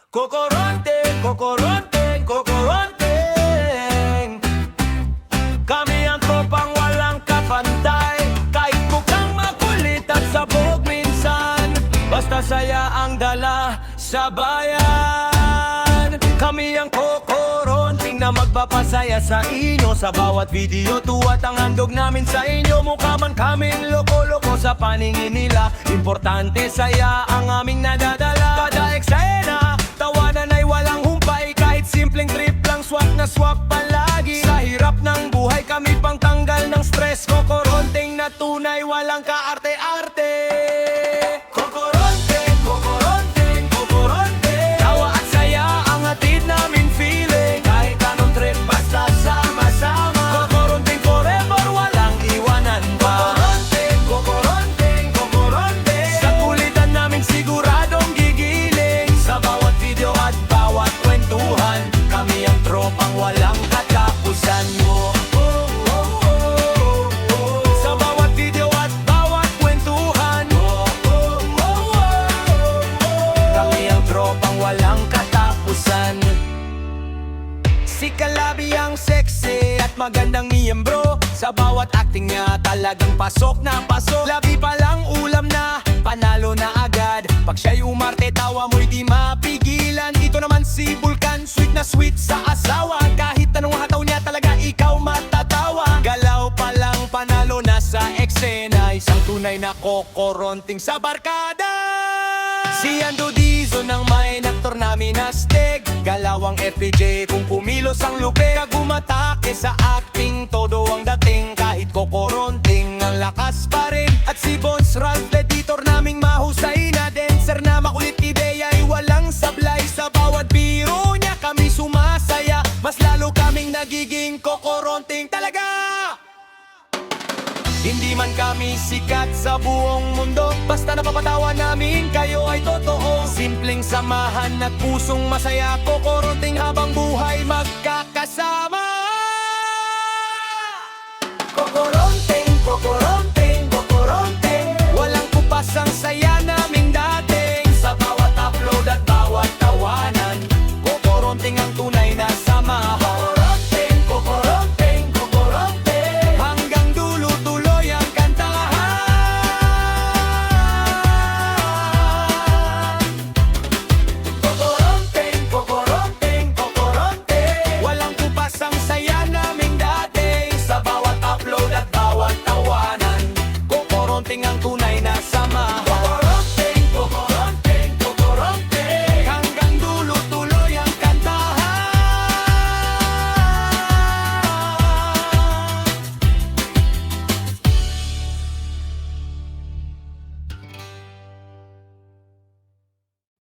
Kokoronteng, kokoronteng, kokoronteng. Kami ang tropang walang kapantay. Kahit mukhang makulit at sabog minsan, basta saya ang dala sa bayan. Kami ang kokoronteng na magpapasaya sa inyo. Sa bawat video tuwat ang handog namin sa inyo. Mukha man kaming loko-loko sa paningin nila, importante saya ang aming nadadala. Kada eksena, tawanan ay walang humpay. Kahit simpleng trip lang, swak na swak palagi. Sa hirap ng buhay kami pang tanggal ng stress. Kokoronteng na tunay, walang kaarte-arte. Kokoronteng, kokoronteng, kokoronteng. Tawa at saya ang hatid namin feeling. Kahit anong trip basta sama-sama. Kokoronteng forever, walang iwanan pa. Kokoronteng, kokoronteng, kokoronteng. Sa kulitan namin siguradong gigiling. Sa bawat video at bawat kwentuhan, kami ang tropang walang katapusan mo. Sa bawat video at bawat kwentuhan, kami ang tropang walang katapusan. Si Calabi ang sexy at magandang miyembro. Sa bawat acting niya talagang pasok na pasok. Labi pa lang ulam na, panalo na agad. Pag siya'y umarte, tawa mo'y di mapigilan. Ito naman si Vulcan, sweet na sweet sa asawa. Kahit anong hataw niya talaga ikaw matatawa. Galaw pa lang panalo na sa eksena. Isang tunay na kokoronteng sa barkada. Si Ando Dizon ang main aktor namin na steg. Galawang FPJ kung kumilos ang lupe. Kagumatake sa acting, todo ang dating. Kahit kokoronteng ang lakas pa rin. At si Bones Ralph, editor naming mahusay na dancer na makulit ideya ay walang sablay. Sa bawat biro niya kami sumasaya. Mas lalo kaming nagiging kokoronteng talaga. Hindi man kami sikat sa buong mundo, basta napapatawa namin kayo ay totoo. Simpleng samahan at pusong masaya, kokoronteng habang buhay magkakasama.